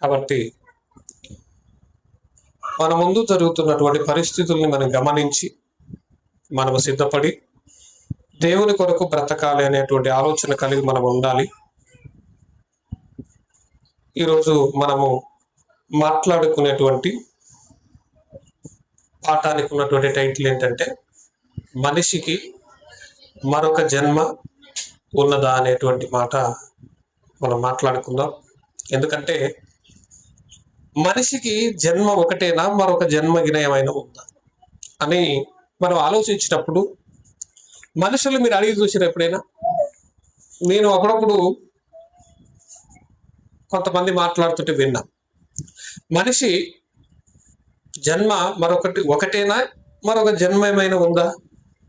కాబట్టి మన ముందు జరుగుతున్నటువంటి పరిస్థితుల్ని మనం గమనించి మనము సిద్ధపడి దేవుని కొరకు బ్రతకాలి అనేటువంటి ఆలోచన కలిగి మనం ఉండాలి. ఈరోజు మనము మాట్లాడుకునేటువంటి పాఠానికి ఉన్నటువంటి టైటిల్ ఏంటంటే, మనిషికి మరొక జన్మ ఉన్నదా అనేటువంటి మాట మనం మాట్లాడుకుందాం. ఎందుకంటే మనిషికి జన్మ ఒకటేనా, మరొక జన్మ ఏమైనా ఉందా అని మనం ఆలోచించినప్పుడు మనుషులు మీరు అడిగి చూసిన ఎప్పుడైనా? నేను అప్పుడప్పుడు కొంతమంది మాట్లాడుతుంటే విన్నా, మనిషి జన్మ ఒకటేనా, మరొక జన్మ ఏమైనా ఉందా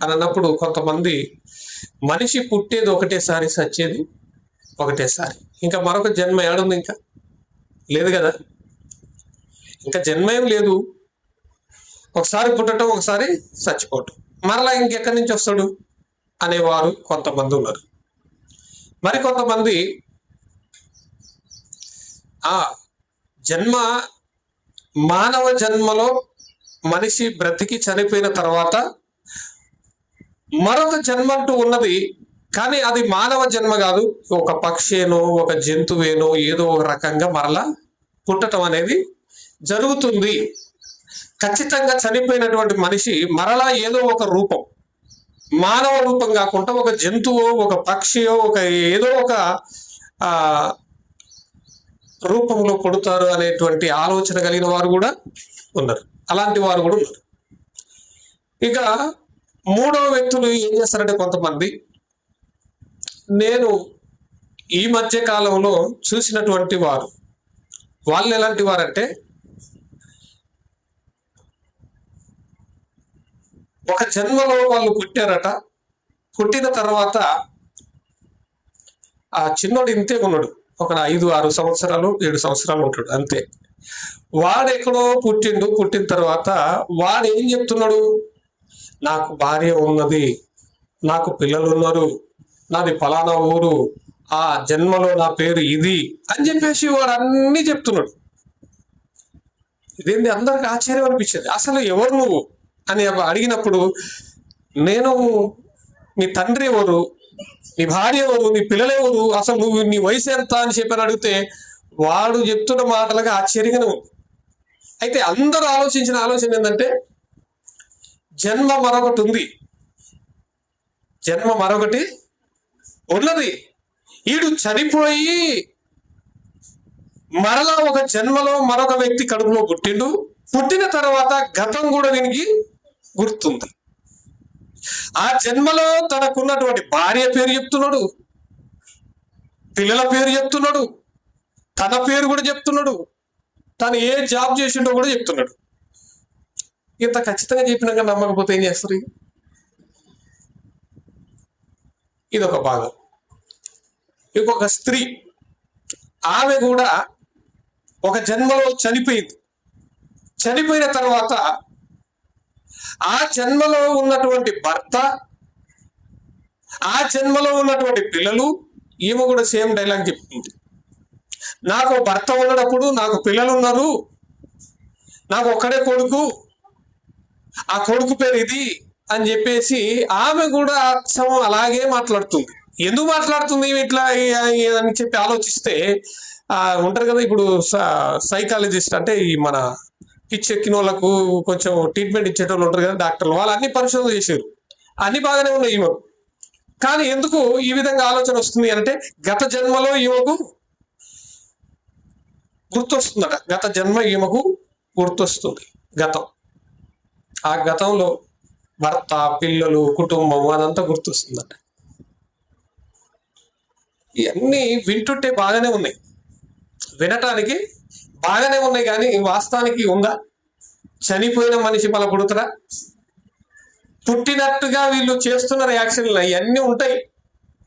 అని అన్నప్పుడు కొంతమంది మనిషి పుట్టేది ఒకటేసారి, సచ్చేది ఒకటేసారి, ఇంకా మరొక జన్మ ఏడుంది? ఇంకా లేదు కదా, ఇంకా జన్మ ఏం లేదు. ఒకసారి పుట్టడం, ఒకసారి చచ్చిపోవటం, మరలా ఇంకెక్కడి నుంచి వస్తాడు అనేవారు కొంతమంది ఉన్నారు. మరి కొంతమంది జన్మ, మానవ జన్మలో మనిషి బ్రతికి చనిపోయిన తర్వాత మరొక జన్మ అంటూ ఉన్నది, కానీ అది మానవ జన్మ కాదు, ఒక పక్షేనో ఒక జంతువేనో ఏదో ఒక రకంగా మరలా పుట్టడం అనేది జరుగుతుంది. ఖచ్చితంగా చనిపోయినటువంటి మనిషి మరలా ఏదో ఒక రూపం, మానవ రూపం కాకుండా ఒక జంతువో ఒక పక్షియో ఒక ఏదో ఒక రూపంలో పుడతారు అనేటువంటి ఆలోచన కలిగిన వారు కూడా ఉన్నారు. అలాంటి వారు కూడా ఉన్నారు. ఇక మూడవ వ్యక్తులు ఏం చేస్తారంటే, కొంతమంది నేను ఈ మధ్య కాలంలో చూసినటువంటి వారు, వాళ్ళు ఎలాంటి వారంటే, ఒక జన్మలో వాళ్ళు పుట్టారట, పుట్టిన తర్వాత ఆ చిన్నోడు ఇంతే ఉన్నాడు, ఒక 5-6 సంవత్సరాలు 7 సంవత్సరాలు ఉంటాడు అంతే. వాడెక్కడో పుట్టిన తర్వాత వాడు ఏం చెప్తున్నాడు, నాకు భార్య ఉన్నది, నాకు పిల్లలు ఉన్నారు, నాది ఫలానా ఊరు, ఆ జన్మలో నా పేరు ఇది అని చెప్పేసి వాడు అన్నీ చెప్తున్నాడు. ఇదేంటి అందరికి ఆశ్చర్యం అనిపించింది. అసలు ఎవరు నువ్వు అని అడిగినప్పుడు, నేను నీ తండ్రి ఎవరు, నీ భార్య ఎవరు, నీ పిల్లలు ఎవరు, అసలు నువ్వు నీ వయసు ఎంత అని చెప్పని అడిగితే వాడు చెప్తున్న మాటలుగా ఆశ్చర్యంగానే ఉంది. అయితే అందరూ ఆలోచన ఏంటంటే, జన్మ మరొకటి ఉంది, జన్మ మరొకటి ఉన్నది. వీడు చనిపోయి మరలా ఒక జన్మలో మరొక వ్యక్తి కడుపులో పుట్టిన తర్వాత గతం కూడా వీనికి గుర్తుంది. ఆ జన్మలో తనకున్నటువంటి భార్య పేరు చెప్తున్నాడు, పిల్లల పేరు చెప్తున్నాడు, తన పేరు కూడా చెప్తున్నాడు, తను ఏ జాబ్ చేసిండో కూడా చెప్తున్నాడు. ఇంత ఖచ్చితంగా చెప్పినాక నమ్మకపోతే ఏం చేస్తారు? ఇదొక భాగం. ఇంకొక స్త్రీ, ఆమె కూడా ఒక జన్మలో చనిపోయిన తర్వాత ఆ జన్మలో ఉన్నటువంటి భర్త, ఆ జన్మలో ఉన్నటువంటి పిల్లలు, ఈమె కూడా సేమ్ డైలాగ్ చెప్తుంది. నాకు భర్త ఉన్నప్పుడు నాకు పిల్లలు ఉన్నారు, నాకు ఒక్కడే కొడుకు, ఆ కొడుకు పేరు ఇది అని చెప్పేసి ఆమె కూడా అచ్చం అలాగే మాట్లాడుతుంది. ఎందుకు మాట్లాడుతుంది ఇట్లా అని చెప్పి ఆలోచిస్తే, ఉంటారు కదా ఇప్పుడు సైకాలజిస్ట్, అంటే ఈ మన పిచ్చెక్కిన వాళ్ళకు కొంచెం ట్రీట్మెంట్ ఇచ్చేటోళ్ళు ఉంటారు కదా, డాక్టర్లు, వాళ్ళు అన్ని పరిశోధన చేశారు, అన్ని బాగానే ఉన్నాయి ఈమెకు. కానీ ఎందుకు ఈ విధంగా ఆలోచన వస్తుంది అంటే, గత జన్మలో ఈమెకు గుర్తొస్తుందట, గత జన్మ ఈమెకు గుర్తొస్తుంది. గతం, ఆ గతంలో భర్త, పిల్లలు, కుటుంబం అదంతా గుర్తొస్తుందట. ఇవన్నీ వింటుంటే బాగానే ఉన్నాయి, వినటానికి బాగానే ఉన్నాయి, కానీ వాస్తవానికి ఉందా? చనిపోయిన మనిషి మళ్ళీ పుడతారా? పుట్టినట్టుగా వీళ్ళు చేస్తున్న రియాక్షన్లు అవన్నీ ఉంటాయి,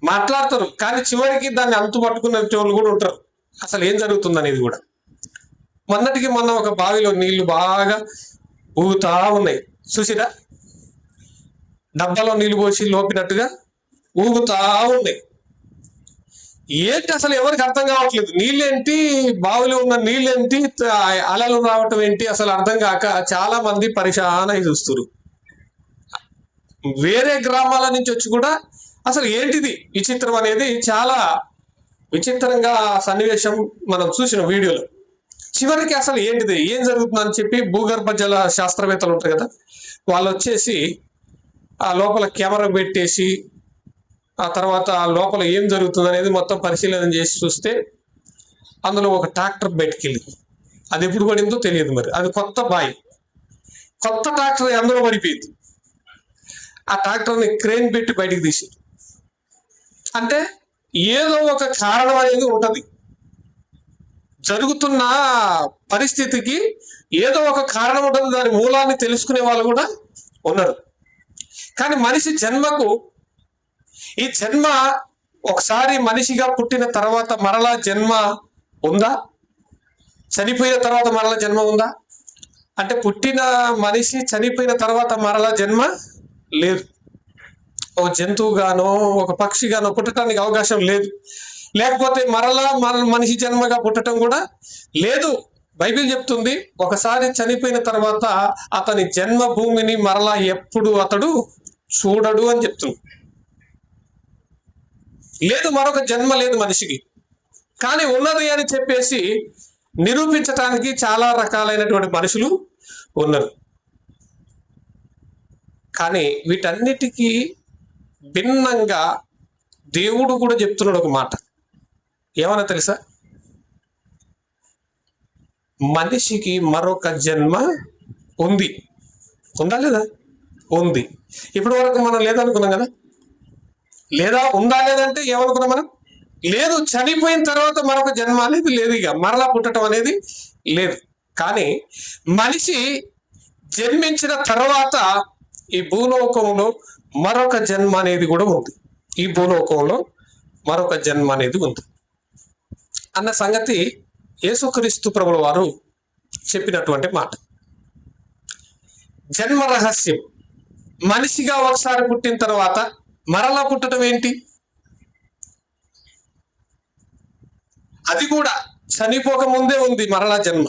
మాట్లాడతారు, కానీ చివరికి దాన్ని అంతు పట్టుకునే వాళ్ళు కూడా ఉంటారు. అసలు ఏం జరుగుతుంది అనేది కూడా. మొన్న ఒక బావిలో నీళ్లు బాగా ఊగుతా ఉన్నాయి, చూసిరా? డబ్బాలో నీళ్లు పోసి లోపినట్టుగా ఊగుతా ఉన్నాయి. ఏంటి అసలు ఎవరికి అర్థం కావట్లేదు. నీళ్ళేంటి, బావిలో ఉన్న నీళ్ళేంటి, అలలు రావటం ఏంటి అసలు అర్థం కాక చాలా మంది పరిశాన చూస్తున్నారు. వేరే గ్రామాల నుంచి వచ్చి కూడా అసలు ఏంటిది విచిత్రం అనేది చాలా విచిత్రంగా సన్నివేశం మనం చూసిన వీడియోలో. చివరికి అసలు ఏంటిది, ఏం జరుగుతుందని చెప్పి భూగర్భ జల శాస్త్రవేత్తలు ఉంటారు కదా, వాళ్ళు వచ్చేసి ఆ లోపల కెమెరా పెట్టేసి ఆ తర్వాత ఆ లోపల ఏం జరుగుతుంది అనేది మొత్తం పరిశీలన చేసి చూస్తే అందులో ఒక ట్రాక్టర్ బయటకెళ్ళింది. అది ఎప్పుడు పడిందో తెలియదు, మరి అది కొత్త ట్రాక్టర్ అందులో పడిపోయింది. ఆ ట్రాక్టర్ని క్రేన్ పెట్టి బయటికి తీసి, అంటే ఏదో ఒక కారణం అనేది ఉంటుంది. జరుగుతున్న పరిస్థితికి ఏదో ఒక కారణం ఉంటుంది, దాని మూలాన్ని తెలుసుకునే వాళ్ళు కూడా ఉన్నారు. కానీ మనిషి జన్మకు, ఈ జన్మ ఒకసారి మనిషిగా పుట్టిన తర్వాత మరలా జన్మ ఉందా? చనిపోయిన తర్వాత మరలా జన్మ ఉందా? అంటే పుట్టిన మనిషి చనిపోయిన తర్వాత మరలా జన్మ లేదు. ఒక జంతువుగానో ఒక పక్షిగానో పుట్టడానికి అవకాశం లేదు. లేకపోతే మరలా మనిషి జన్మగా పుట్టడం కూడా లేదు. బైబిల్ చెప్తుంది, ఒకసారి చనిపోయిన తర్వాత అతని జన్మభూమిని మరలా ఎప్పుడు అతడు చూడడు అని చెప్తుంది. లేదు, మరొక జన్మ లేదు మనిషికి. కానీ ఉన్నది అని చెప్పేసి నిరూపించటానికి చాలా రకాలైనటువంటి మనుషులు ఉన్నారు. కానీ వీటన్నిటికీ భిన్నంగా దేవుడు కూడా చెప్తున్నాడు ఒక మాట. ఏమన్నా తెలుసా? మనిషికి మరొక జన్మ ఉంది. ఉందా లేదా? ఉంది. ఇప్పటి వరకు మనం లేదనుకున్నాం కదా. లేదా ఉందా లేదంటే ఏమనుకున్నాం మనం? లేదు, చనిపోయిన తర్వాత మరొక జన్మ అనేది లేదు, ఇక మరలా పుట్టడం అనేది లేదు. కానీ మనిషి జన్మించిన తర్వాత ఈ భూలోకంలో మరొక జన్మ అనేది కూడా ఉంది. ఈ భూలోకంలో మరొక జన్మ అనేది ఉంది అన్న సంగతి యేసుక్రీస్తు ప్రభుల వారు చెప్పినటువంటి మాట. జన్మ రహస్యం. మనిషిగా ఒకసారి పుట్టిన తర్వాత మరలా పుట్టడం ఏంటి? అది కూడా చనిపోక ముందే ఉంది మరలా జన్మ.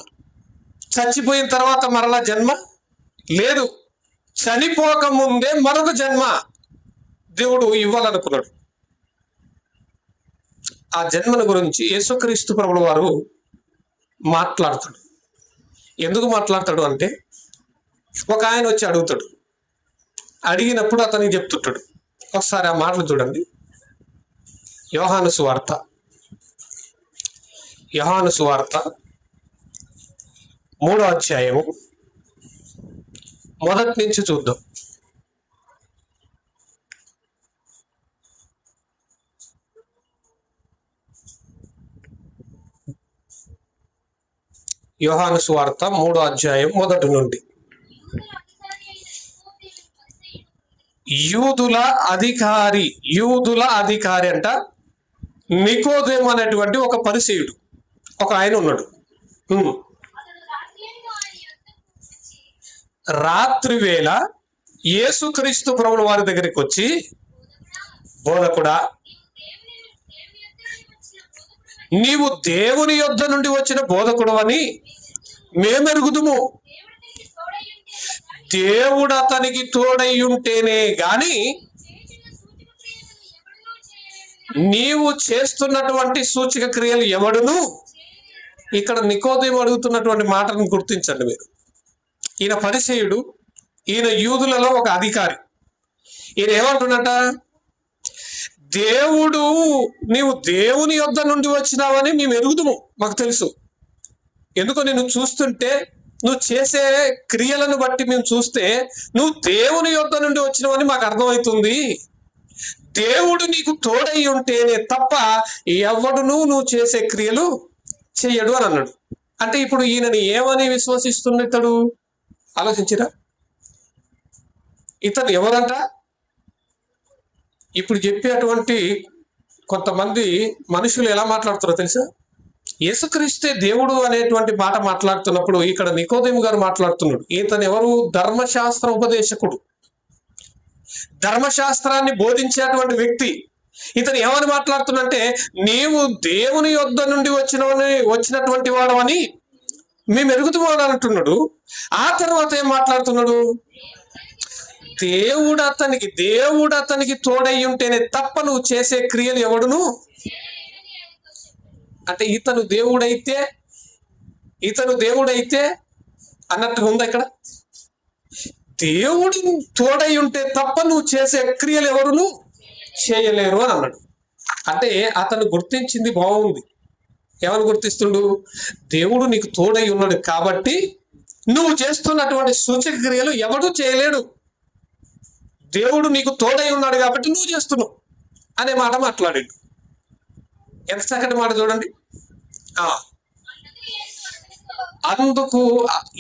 చచ్చిపోయిన తర్వాత మరలా జన్మ లేదు. చనిపోక ముందే మరొక జన్మ దేవుడు ఇవ్వాలనుకున్నాడు. ఆ జన్మను గురించి యేసుక్రీస్తు ప్రభుల వారు మాట్లాడతాడు. ఎందుకు మాట్లాడతాడు అంటే, ఒక ఆయన వచ్చి అడుగుతాడు. అడిగినప్పుడు అతనికి చెప్తుంటాడు. ఒకసారి ఆ మాటలు చూడండి. యోహాను సువార్త 3వ అధ్యాయము మొదటి నుంచి చూద్దాం. యోహాను సువార్త 3వ అధ్యాయం మొదటి నుండి. యూదుల అధికారి అంట నికోదేము అనేటువంటి ఒక పరిసయ్యుడు, ఒక ఆయన ఉన్నాడు. రాత్రి వేళ యేసుక్రీస్తు ప్రభుల వారి దగ్గరికి వచ్చి, బోధకుడా, నీవు దేవుని యొద్ద నుండి వచ్చిన బోధకుడు అని మేమెరుగుదుము. దేవుడు అతనికి తోడై ఉంటేనే గాని నీవు చేస్తున్నటువంటి సూచక క్రియలు ఎవడును. ఇక్కడ నికోదేము అడుగుతున్నటువంటి మాటను గుర్తించండి మీరు. ఈయన పరిసయ్యుడు, ఈయన యూదులలో ఒక అధికారి. ఈయన ఏమంటున్నట, నీవు దేవుని యొద్ద నుండి వచ్చినావని మేము ఎరుగుదుము, మాకు తెలుసు. ఎందుకో నిన్ను చూస్తుంటే, నువ్వు చేసే క్రియలను బట్టి మేము చూస్తే నువ్వు దేవుని యొద్ద నుండి వచ్చినావని మాకు అర్థమవుతుంది. దేవుడు నీకు తోడై ఉంటేనే తప్ప ఎవడును నువ్వు చేసే క్రియలు చెయ్యడు అని అన్నాడు. అంటే ఇప్పుడు ఈయనని ఏమని విశ్వసిస్తున్నతడు ఆలోచించిరా? ఇతను ఎవరంట? ఇప్పుడు చెప్పేటువంటి కొంతమంది మనుషులు ఎలా మాట్లాడుతారో తెలుసా? యేసుక్రీస్తే దేవుడు అనేటువంటి మాట మాట్లాడుతున్నప్పుడు ఇక్కడ నికోదేము గారు మాట్లాడుతున్నాడు. ఇతను ఎవరు? ధర్మశాస్త్ర ఉపదేశకుడు, ధర్మశాస్త్రాన్ని బోధించేటువంటి వ్యక్తి. ఇతను ఏమని మాట్లాడుతున్నంటే, నీవు దేవుని యొద్ద నుండి వచ్చినటువంటి వాడవని మేము ఎరుగుతున్నాడు అంటున్నాడు. ఆ తర్వాత ఏం మాట్లాడుతున్నాడు? దేవుడు అతనికి తోడై ఉంటేనే తప్ప నువ్వు చేసే క్రియలు ఎవడును, అంటే ఇతను దేవుడైతే అన్నట్టుగా ఉందా ఇక్కడ? దేవుడు తోడై ఉంటే తప్ప నువ్వు చేసే క్రియలు ఎవరును చేయలేరు అని అన్నాడు. అంటే అతను గుర్తించింది బాగుంది. ఏమని గుర్తిస్తుండు? దేవుడు నీకు తోడై ఉన్నాడు కాబట్టి నువ్వు చేస్తున్నటువంటి సూచక్రియలు ఎవడు చేయలేడు. దేవుడు నీకు తోడై ఉన్నాడు కాబట్టి నువ్వు చేస్తున్నావు అనే మాట మాట్లాడాడు. ఎంత చక్కటి మాట చూడండి. అందుకు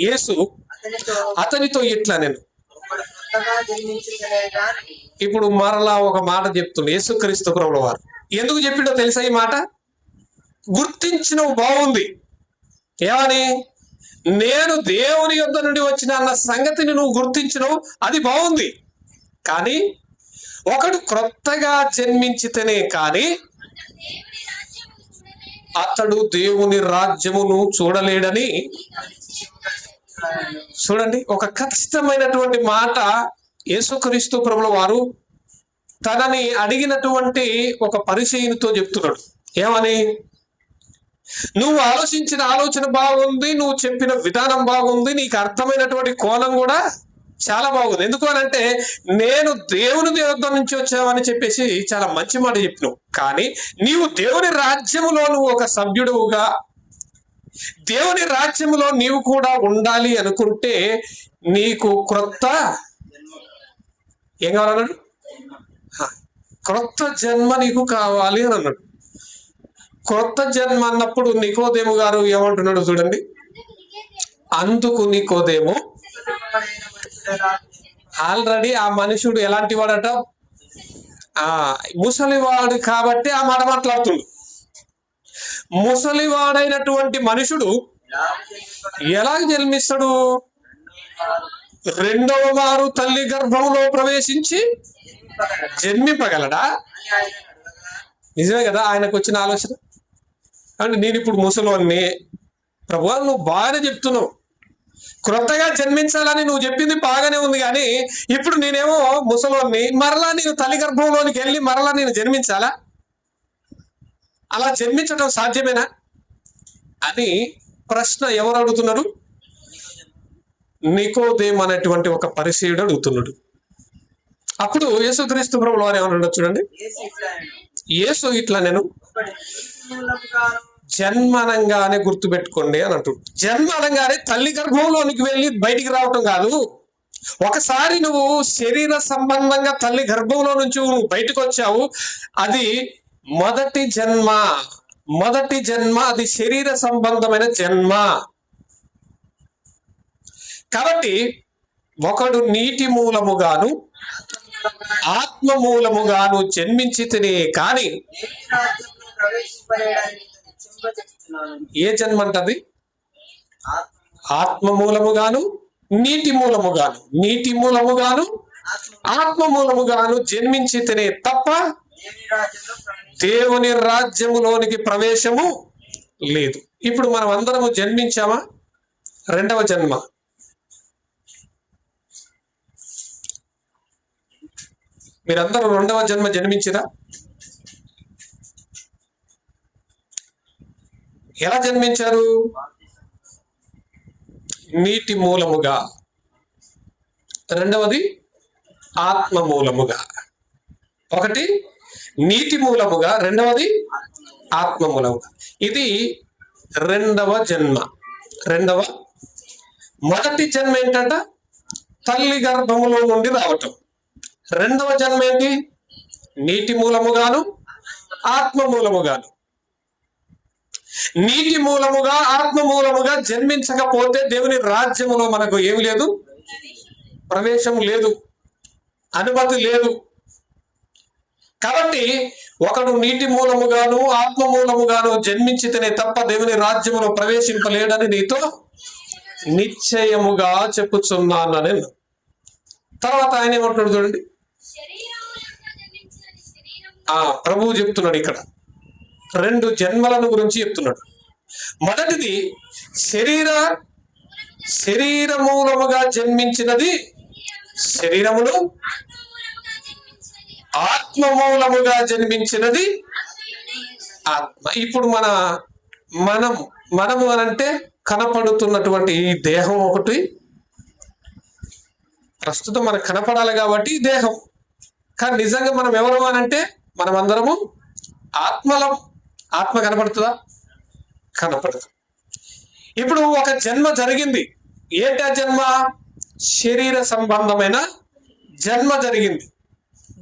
యేసు అతనితో ఇట్లా, నేను ఇప్పుడు మరలా ఒక మాట చెప్తుండే యేసుక్రీస్తు ప్రభువు వారు. ఎందుకు చెప్పిండో తెలుసా ఈ మాట? గుర్తించినవు బాగుంది. ఏమని? నేను దేవుని యొద్ద నుండి వచ్చిన అన్న సంగతిని నువ్వు గుర్తించినవు, అది బాగుంది. కానీ ఒకడు క్రొత్తగా జన్మించితేనే కానీ అతడు దేవుని రాజ్యమును చూడలేడని. చూడండి, ఒక ఖచ్చితమైనటువంటి మాట యేసుక్రీస్తు ప్రభువు వారు తనని అడిగినటువంటి ఒక పరిచయునితో చెప్తున్నాడు. ఏమని? నువ్వు ఆలోచించిన ఆలోచన బాగుంది, నువ్వు చెప్పిన విధానం బాగుంది, నీకు అర్థమైనటువంటి కోణం కూడా చాలా బాగుంది. ఎందుకు అనంటే, నేను దేవుని యొద్ద నుంచి వచ్చావని చెప్పేసి చాలా మంచి మాట చెప్పినావు. కానీ నీవు దేవుని రాజ్యములో నువ్వు ఒక సభ్యుడుగా, దేవుని రాజ్యములో నీవు కూడా ఉండాలి అనుకుంటే నీకు క్రొత్త ఏం కావాలన్నాడు? క్రొత్త జన్మ నీకు కావాలి అని అన్నాడు. క్రొత్త జన్మ అన్నప్పుడు నికోదేము గారు ఏమంటున్నాడు చూడండి. అందుకు నికోదేము, ఆల్రెడీ ఆ మనుషుడు ఎలాంటి వాడట? ముసలివాడు కాబట్టి ఆ మాట మాట్లాడుతుండు. ముసలివాడైనటువంటి మనుషుడు ఎలా జన్మిస్తాడు? రెండవ వారు తల్లి గర్భంలో ప్రవేశించి జన్మింపగలడా? నిజమే కదా ఆయనకు వచ్చిన ఆలోచన. అంటే నేను ఇప్పుడు ముసలోన్ని, ప్రభువా నువ్వు బాగానే చెప్తున్నావు, క్రొత్తగా జన్మించాలని నువ్వు చెప్పింది బాగానే ఉంది, కానీ ఇప్పుడు నేనేమో ముసలోన్ని, మరలా నేను తల్లి గర్భంలోనికి వెళ్ళి మరలా నేను జన్మించాలా? అలా జన్మించడం సాధ్యమేనా అని ప్రశ్న ఎవరు అడుగుతున్నారు? నికోదేము అనేటువంటి ఒక పరిసయ్యుడు అడుగుతున్నాడు. అప్పుడు యేసుక్రీస్తు ప్రభువు వారు ఏమన్నాడు చూడండి. యేసు ఇట్లా, నేను జన్మనంగానే గుర్తుపెట్టుకోండి అని అంటున్నాడు. జన్మనంగానే తల్లి గర్భంలోనికి వెళ్ళి బయటికి రావటం కాదు. ఒకసారి నువ్వు శరీర సంబంధంగా తల్లి గర్భంలో నుంచి నువ్వు బయటకు వచ్చావు, అది మొదటి జన్మ, అది శరీర సంబంధమైన జన్మ. కాబట్టి ఒకడు నీటి మూలముగాను ఆత్మ మూలముగాను జన్మించితేనే కాని ఏ జన్మ అంటది? ఆత్మ మూలముగాను నీటి మూలముగాను ఆత్మ మూలముగాను జన్మించితేనే తప్ప దేవుని రాజ్యములోనికి ప్రవేశము లేదు. ఇప్పుడు మనం అందరము జన్మించామా? రెండవ జన్మ. మీరందరూ రెండవ జన్మ జన్మించిరా? ఎలా జన్మించారు? నీటి మూలముగా, రెండవది ఆత్మ మూలముగా. ఒకటి నీటి మూలముగా, రెండవది ఆత్మ మూలముగా. ఇది రెండవ జన్మ. మొదటి జన్మ ఏంటంట? తల్లి గర్భములో నుండి రావటం. రెండవ జన్మ ఏంటి? నీటి మూలముగాను ఆత్మ మూలముగాను. నీటి మూలముగా ఆత్మ మూలముగా జన్మించకపోతే దేవుని రాజ్యములో మనకు ఏమి లేదు, ప్రవేశం లేదు, అనుమతి లేదు. కాబట్టి ఒకడు నీటి మూలముగాను ఆత్మ మూలముగాను జన్మించితేనే తప్ప దేవుని రాజ్యములో ప్రవేశింపలేడని నీతో నిశ్చయముగా చెప్పుచున్నాను నేను. తర్వాత ఆయన ఏమంటాడు చూడండి. ప్రభువు చెప్తున్నాడు ఇక్కడ 2 జన్మలను గురించి చెప్తున్నాడు. మొదటిది శరీర మూలముగా జన్మించినది శరీరమును, ఆత్మ మూలముగా జన్మించినది ఆత్మ. ఇప్పుడు మనము అనంటే కనపడుతున్నటువంటి ఈ దేహం ఒకటి, ప్రస్తుతం మనకు కనపడాలి కాబట్టి ఈ దేహం. కానీ నిజంగా మనం ఎవరు అనంటే మనం అందరము ఆత్మలం. ఆత్మ కనపడుతుందా? కనపడదు. ఇప్పుడు ఒక జన్మ జరిగింది. ఏంటి ఆ జన్మ? శరీర సంబంధమైన జన్మ జరిగింది.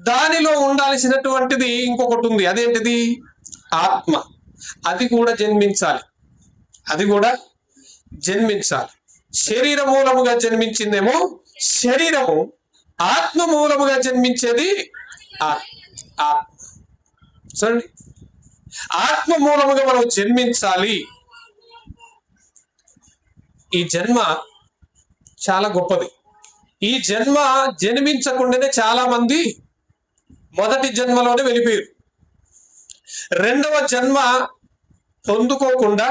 దానిలో ఉండాల్సినటువంటిది ఇంకొకటి ఉంది. అదేంటిది? ఆత్మ. అది కూడా జన్మించాలి. శరీర మూలముగా జన్మించిందేమో శరీరము, ఆత్మ మూలముగా జన్మించేది ఆత్మ. చూడండి, ఆత్మ మూలముగా మనం జన్మించాలి. ఈ జన్మ చాలా గొప్పది. ఈ జన్మ జన్మించకుండానే చాలా మంది మొదటి జన్మలోనే వెళ్ళిపోయారు. రెండవ జన్మ పొందుకోకుండా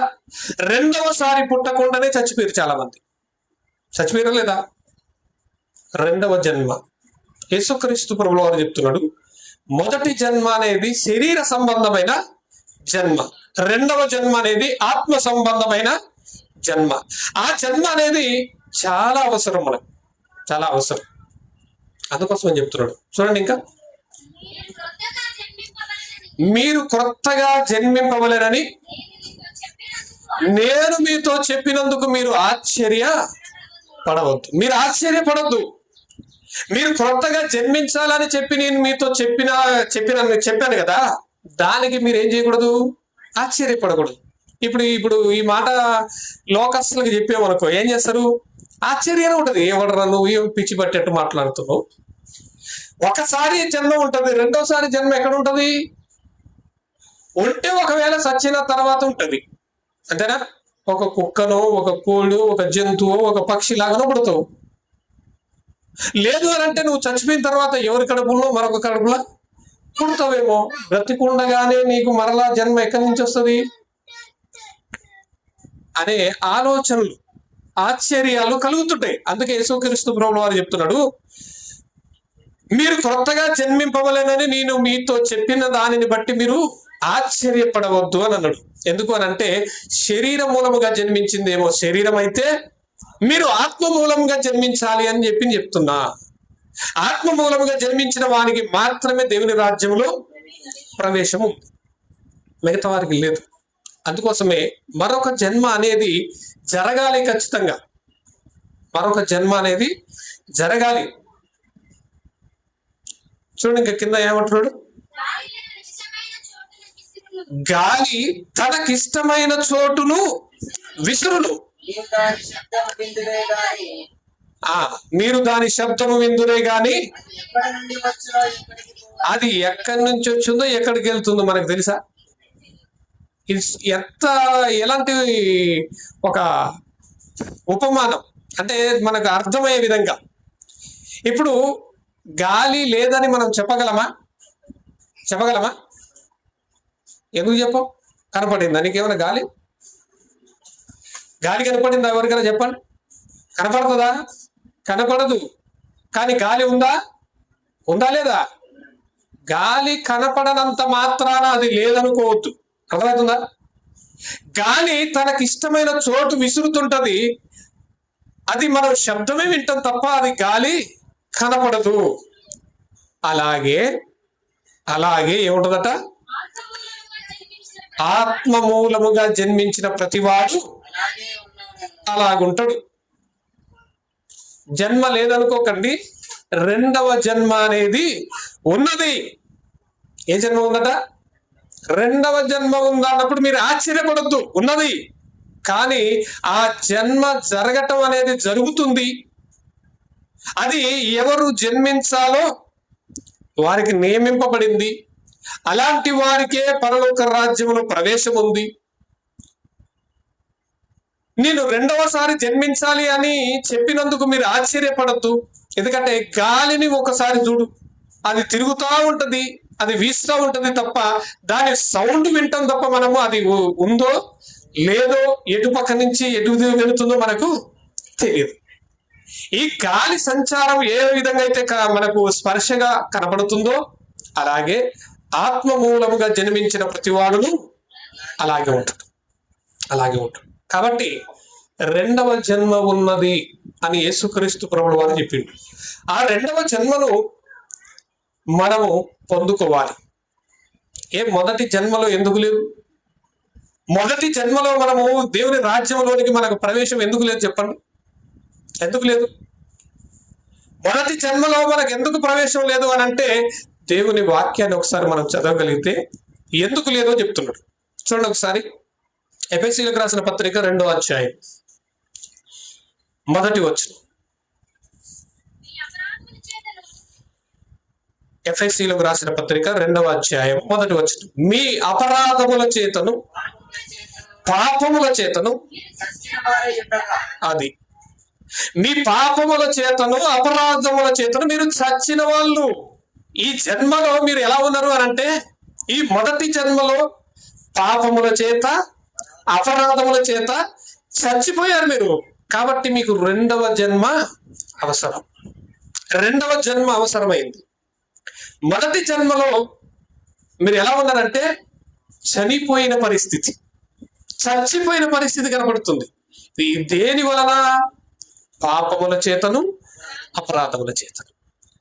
రెండవసారి పుట్టకుండానే చచ్చిపోయారు చాలా మంది. చచ్చిపోయారా లేదా? రెండవ జన్మ. యేసుక్రీస్తు ప్రభువు వారు చెప్తున్నాడు, మొదటి జన్మ అనేది శరీర సంబంధమైన జన్మ, రెండవ జన్మ అనేది ఆత్మ సంబంధమైన జన్మ. ఆ జన్మ అనేది చాలా అవసరం, మనకు చాలా అవసరం. అందుకోసం అని చెప్తున్నాడు. చూడండి, ఇంకా మీరు క్రొత్తగా జన్మింపవలెనని నేను మీతో చెప్పినందుకు మీరు ఆశ్చర్యపడవద్దు. మీరు ఆశ్చర్యపడద్దు. మీరు క్రొత్తగా జన్మించాలని చెప్పి నేను మీతో చెప్పాను కదా, దానికి మీరు ఏం చేయకూడదు? ఆశ్చర్యపడకూడదు. ఇప్పుడు ఈ మాట లోకస్తులకు చెప్పామనుకో, ఏం చేస్తారు? ఆశ్చర్యంగా ఉంటుంది. ఎవడరా నువ్వు, ఏం పిచ్చి పట్టేట్టు మాట్లాడుతున్నావు? ఒకసారి జన్మ ఉంటుంది, రెండోసారి జన్మ ఎక్కడ ఉంటుంది? ఉంటే ఒకవేళ సచ్చిన తర్వాత ఉంటుంది, అంతేనా? ఒక కుక్కనో, ఒక కోళ్ళు, ఒక జంతువు, ఒక పక్షి లాగానో పుడతావు. లేదు అని అంటే నువ్వు చచ్చిపోయిన తర్వాత ఎవరి కడుపులో మరొక కడుపులో పుడతావేమో. బ్రతికుండగానే నీకు మరలా జన్మ ఎక్కడి నుంచి వస్తుంది అనే ఆలోచనలు, ఆశ్చర్యాలు కలుగుతుంటాయి. అందుకే యేసుక్రీస్తు ప్రభువు వారు చెప్తున్నాడు, మీరు క్రొత్తగా జన్మింపవలెనని నేను మీతో చెప్పిన దానిని బట్టి మీరు ఆశ్చర్యపడవద్దు అని అన్నాడు. ఎందుకు అని అంటే శరీర మూలముగా జన్మించిందేమో శరీరం అయితే, మీరు ఆత్మ మూలంగా జన్మించాలి అని చెప్తున్నా. ఆత్మ మూలముగా జన్మించిన వానికి మాత్రమే దేవుని రాజ్యంలో ప్రవేశం ఉంది, మిగతా వారికి లేదు. అందుకోసమే మరొక జన్మ అనేది జరగాలి, ఖచ్చితంగా మరొక జన్మ అనేది జరగాలి. చూడండి, ఇంకా కింద ఏమంటున్నాడు? గాలి తనకిష్టమైన చోటును విసురును, మీరు దాని శబ్దము విందురే గాని అది ఎక్కడి నుంచి వచ్చిందో ఎక్కడికి వెళ్తుందో మనకు తెలుసా? ఎలాంటి ఒక ఉపమానం అంటే మనకు అర్థమయ్యే విధంగా. ఇప్పుడు గాలి లేదని మనం చెప్పగలమా? ఎందుకు చెప్పం? కనపడిందా నీకేమైనా గాలి? కనపడిందా? ఎవరికైనా చెప్పండి. కనపడుతుందా? కనపడదు. కానీ గాలి ఉందా లేదా? గాలి కనపడనంత మాత్రాన అది లేదనుకోవద్దు. అర్థమవుతుందా? గాలి తనకిష్టమైన చోటు విసురుతుంటది, అది మనం శబ్దమే వింటాం తప్ప అది గాలి కనపడదు. అలాగే ఏముంటదట? ఆత్మ మూలముగా జన్మించిన ప్రతివాడు అలాగుంటాడు. జన్మ లేదనుకోకండి, రెండవ జన్మ అనేది ఉన్నది. ఏ జన్మ ఉందట? రెండవ జన్మ ఉందన్నప్పుడు మీరు ఆశ్చర్యపడద్దు, ఉన్నది. కానీ ఆ జన్మ జరగటం అనేది జరుగుతుంది. అది ఎవరు జన్మించాలో వారికి నియమింపబడింది. అలాంటి వారికే పరలోక రాజ్యంలో ప్రవేశం ఉంది. నేను రెండవసారి జన్మించాలి అని చెప్పినందుకు మీరు ఆశ్చర్యపడద్దు. ఎందుకంటే గాలిని ఒకసారి చూడు, అది తిరుగుతూ ఉంటది, అది వీస్తూ ఉంటుంది తప్ప దాని సౌండ్ వింటాం తప్ప మనము అది ఉందో లేదో ఎటు పక్క నుంచి ఎటు వెళుతుందో మనకు తెలియదు. ఈ గాలి సంచారం ఏ విధంగా అయితే మనకు స్పర్శగా కనబడుతుందో అలాగే ఆత్మ మూలముగా జన్మించిన ప్రతివాడును అలాగే ఉంటాడు. కాబట్టి రెండవ జన్మ ఉన్నది అని యేసుక్రీస్తు ప్రభువు వారు చెప్పిండు. ఆ రెండవ జన్మను మనము పొందుకోవాలి. మొదటి జన్మలో ఎందుకు లేదు? మొదటి జన్మలో మనము దేవుని రాజ్యంలోనికి మనకు ప్రవేశం ఎందుకు లేదు చెప్పండి? ఎందుకు లేదు? మొదటి జన్మలో మనకు ఎందుకు ప్రవేశం లేదు అని అంటే దేవుని వాక్యాన్ని ఒకసారి మనం చదవగలిగితే ఎందుకు లేదో చెప్తున్నాడు. చూడండి ఒకసారి ఎఫెసీయులకు రాసిన పత్రిక 2వ అధ్యాయం 1వ వచనం. ఎఫెసీయులకు రాసిన పత్రిక 2వ అధ్యాయం 1వ వచనం. మీ అపరాధముల చేతను పాపముల చేతను, అది మీ పాపముల చేతను అపరాధముల చేతను మీరు చచ్చిన వాళ్ళు. ఈ జన్మలో మీరు ఎలా ఉన్నారు అని అంటే ఈ మొదటి జన్మలో పాపముల చేత అపరాధముల చేత చచ్చిపోయారు మీరు. కాబట్టి మీకు రెండవ జన్మ అవసరమైంది. మొదటి జన్మలో మీరు ఎలా ఉన్నారంటే చచ్చిపోయిన పరిస్థితి కనబడుతుంది. దేని వలన? పాపముల చేతను అపరాధముల చేతను.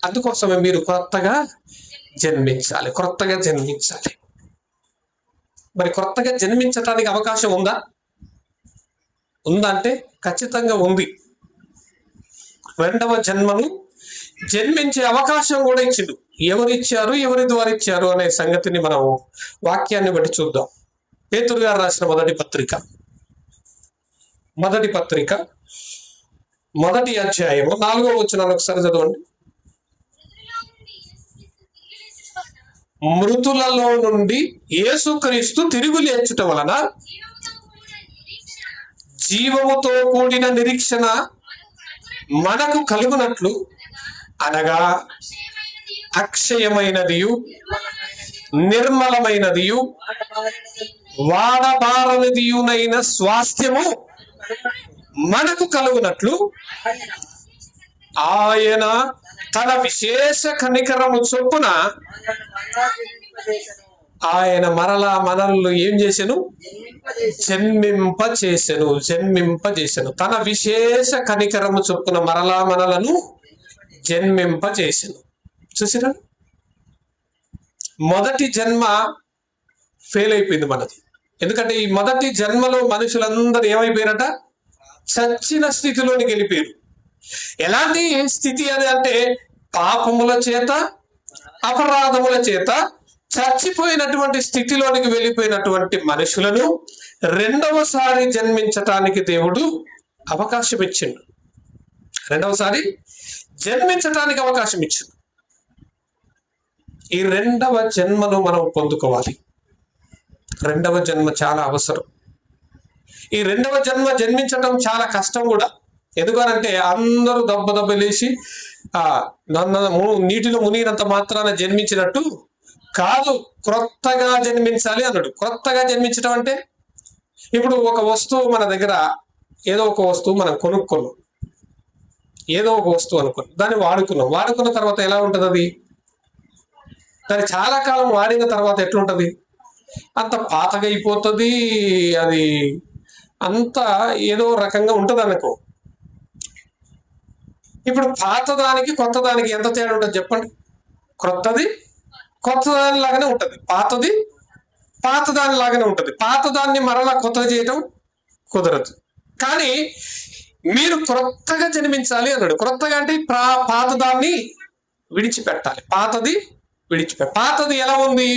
అందుకోసమే మీరు క్రొత్తగా జన్మించాలి. మరి క్రొత్తగా జన్మించటానికి అవకాశం ఉందా అంటే ఖచ్చితంగా ఉంది. రెండవ జన్మను జన్మించే అవకాశం కూడా ఇచ్చిండు. ఎవరిచ్చారు, ఎవరి ద్వారా ఇచ్చారు అనే సంగతిని మనం వాక్యాన్ని బట్టి చూద్దాం. పేతురు గారు రాసిన మొదటి పత్రిక 1వ అధ్యాయము 4వ వచనాన్ని ఒకసారి చదవండి. మృతులలో నుండి యేసుక్రీస్తు తిరుగు లేచుట వలన జీవముతో కూడిన నిరీక్షణ మనకు కలుగునట్లు, అనగా అక్షయమైనదియు నిర్మలమైనదియు వాడబారనిదియునైన స్వాస్థ్యము మనకు కలుగునట్లు ఆయన తన విశేష కనికరము చొప్పున ఆయన మరలా మనల్ని ఏం చేసెను? జన్మింపచేసెను. తన విశేష కనికరము చొప్పున మరలా మనలను జన్మింపచేసెను. చూసిరా, మొదటి జన్మ ఫెయిల్ అయిపోయింది మనది. ఎందుకంటే ఈ మొదటి జన్మలో మనుషులందరూ ఏమైపోయారట? చచ్చిన స్థితిలోనికి వెళ్ళిపోయారు. ఎలాంటి స్థితి అది అంటే పాపముల చేత అపరాధముల చేత చచ్చిపోయినటువంటి స్థితిలోనికి వెళ్ళిపోయినటువంటి మనుషులను రెండవసారి జన్మించటానికి దేవుడు అవకాశం ఇచ్చిండు. ఈ రెండవ జన్మను మనం పొందుకోవాలి. రెండవ జన్మ చాలా అవసరం. ఈ రెండవ జన్మ జన్మించటం చాలా కష్టం కూడా. ఎందుకనంటే అందరూ దెబ్బలేసి నీటిలో మునిగినంత మాత్రాన జన్మించినట్టు కాదు, క్రొత్తగా జన్మించాలి అన్నాడు. క్రొత్తగా జన్మించడం అంటే ఇప్పుడు ఒక వస్తువు మన దగ్గర, ఏదో ఒక వస్తువు మనం కొనుక్కున్నాం, ఏదో ఒక వస్తువు అనుకున్నాం, దాన్ని వాడుకున్న తర్వాత ఎలా ఉంటుంది? అది దాన్ని చాలా కాలం వాడిన తర్వాత ఎట్లుంటది? అంత పాతగా అయిపోతుంది. అది అంతా ఏదో రకంగా ఉంటుంది అనుకో. ఇప్పుడు పాతదానికి కొత్తదానికి ఎంత తేడా ఉంటుంది చెప్పండి? క్రొత్తది కొత్తదాని లాగానే ఉంటుంది, పాతది పాతదాని లాగానే ఉంటుంది. పాతదాన్ని మరలా కొత్తగా చేయటం కుదరదు. కానీ మీరు క్రొత్తగా జన్మించాలి అన్నాడు. క్రొత్తగా అంటే పాతదాన్ని విడిచిపెట్టాలి. పాతది ఎలా ఉంది?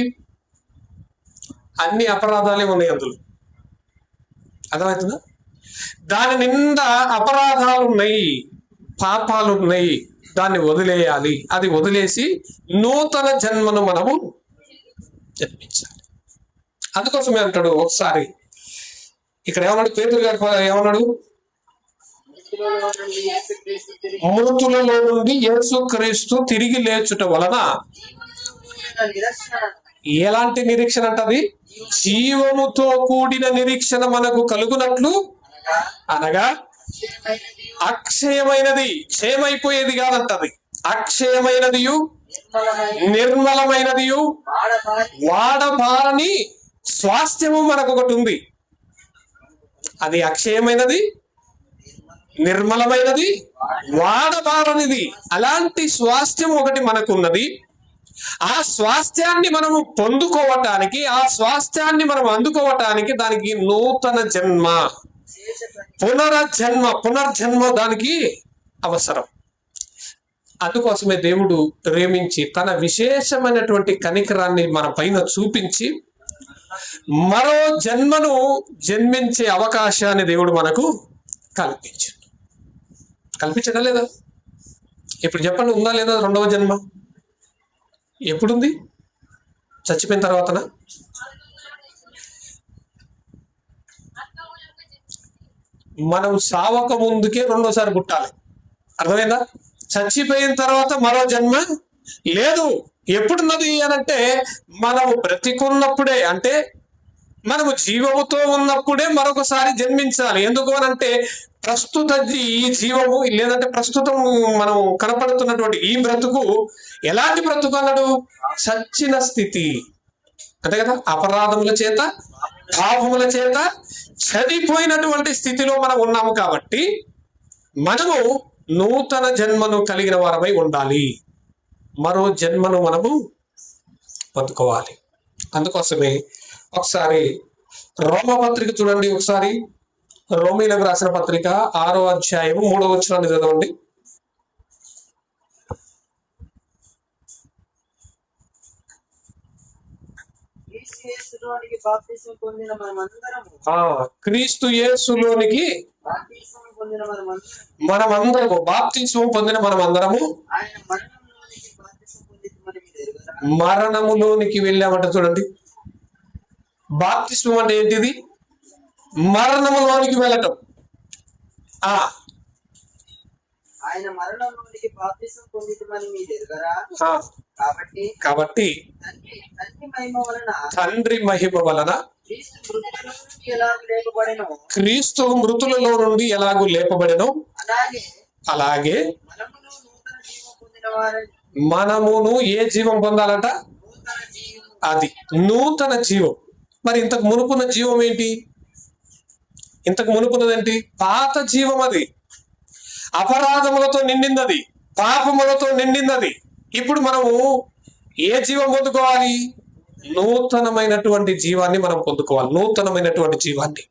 అన్ని అపరాధాలే ఉన్నాయి అందులో. అర్థమవుతుందా? దాని నిండా అపరాధాలు ఉన్నాయి, పాపాలు ఉన్నాయి. దాన్ని వదిలేయాలి. అది వదిలేసి నూతన జన్మను మనము జన్మించాలి. అందుకోసమే అంటాడు ఒకసారి ఇక్కడ ఏమన్నాడు? పేతురు గారు ఏమన్నాడు? మృతులలో నుండి యేసుక్రీస్తు తిరిగి లేచుట వలన ఎలాంటి నిరీక్షణ అంటది? జీవముతో కూడిన నిరీక్షణ మనకు కలుగునట్లు, అనగా అక్షయమైనది, క్షయమైపోయేది కాదంటది, అక్షయమైనదియు నిర్మలమైనదియు వాడబారని స్వాస్థ్యము మనకు ఒకటి ఉంది. అది అక్షయమైనది, నిర్మలమైనది, వాడబారనిది. అలాంటి స్వాస్థ్యం ఒకటి మనకున్నది. ఆ స్వాస్థ్యాన్ని మనము పొందుకోవటానికి, ఆ స్వాస్థ్యాన్ని మనం అందుకోవటానికి దానికి నూతన జన్మ, పునర్జన్మ దానికి అవసరం. అందుకోసమే దేవుడు ప్రేమించి తన విశేషమైనటువంటి కనికరాన్ని మన పైన చూపించి మరో జన్మను జన్మించే అవకాశాన్ని దేవుడు మనకు కల్పించడం లేదా? ఇప్పుడు చెప్పండి, ఉందా లేదా రెండవ జన్మ? ఎప్పుడుంది? చచ్చిపోయిన తర్వాతనా? మనం సావక ముందుకే రెండోసారి పుట్టాలి. అర్థమైందా? చచ్చిపోయిన తర్వాత మరో జన్మ లేదు. ఎప్పుడున్నది అనంటే మనము బ్రతికున్నప్పుడే, అంటే మనము జీవముతో ఉన్నప్పుడే మరొకసారి జన్మించాలి. ఎందుకు అనంటే ప్రస్తుత ఈ జీవము, లేదంటే ప్రస్తుతం మనం కనపడుతున్నటువంటి ఈ బ్రతుకు ఎలాంటి బ్రతుకు అన్నాడు? చచ్చిన స్థితి, అంతే కదా. అపరాధముల చేత, పాపముల చేత చనిపోయినటువంటి స్థితిలో మనం ఉన్నాము. కాబట్టి మనము నూతన జన్మను కలిగిన వారమై ఉండాలి. మరో జన్మను మనము పొందుకోవాలి. అందుకోసమే ఒకసారి రోమపత్రిక చూడండి. ఒకసారి రోమీలకు రాసిన పత్రిక 6వ అధ్యాయము 3వ వచనాన్ని చదవండి. క్రీస్తు యేసులోనికి మనమందరము బాప్తిస్మం పొందిన మనమందరము మరణములోనికి వెళ్ళామంట. చూడండి, బాప్తిస్మం అంటే ఏంటిది? మరణములోనికి వెళ్ళటం. ఆయన మరణంలోనికి బాప్తిసం పొందితమని మీరు ఎరుగరా? కాబట్టి తండ్రి మహిమ వలన క్రీస్తు మృతులలో నుండి ఎలాగూ లేపబడెనో అలాగే మనమును ఏ జీవం పొందాలంట? అది నూతన జీవం. మరి ఇంతకు మునుపున్న జీవం ఏంటి? ఇంతకు మునుపున్నదేంటి? పాత జీవం. అది అపరాధములతో నిండిందది, పాపములతో నిండిందది. ఇప్పుడు మనము ఏ జీవం పొందుకోవాలి? నూతనమైనటువంటి జీవాన్ని మనం పొందుకోవాలి, నూతనమైనటువంటి జీవాన్ని.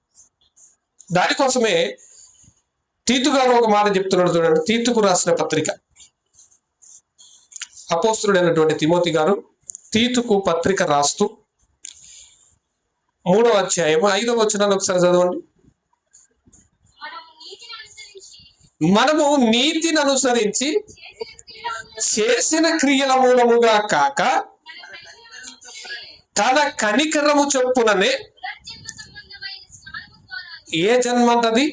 దానికోసమే తీతు గారు ఒక మాట చెప్తున్నాడు. చూడండి, తీతుకు రాసిన పత్రిక, అపోస్తలుడైనటువంటి తిమోతి గారు తీతుకు పత్రిక రాస్తూ 3వ అధ్యాయం 5వ వచనాన్ని ఒకసారి చదవండి. మనము నీతిని అనుసరించి చేసిన క్రియల మూలముగా కాక తన కనికరము చొప్పుననే ఏ జన్మ అంటది?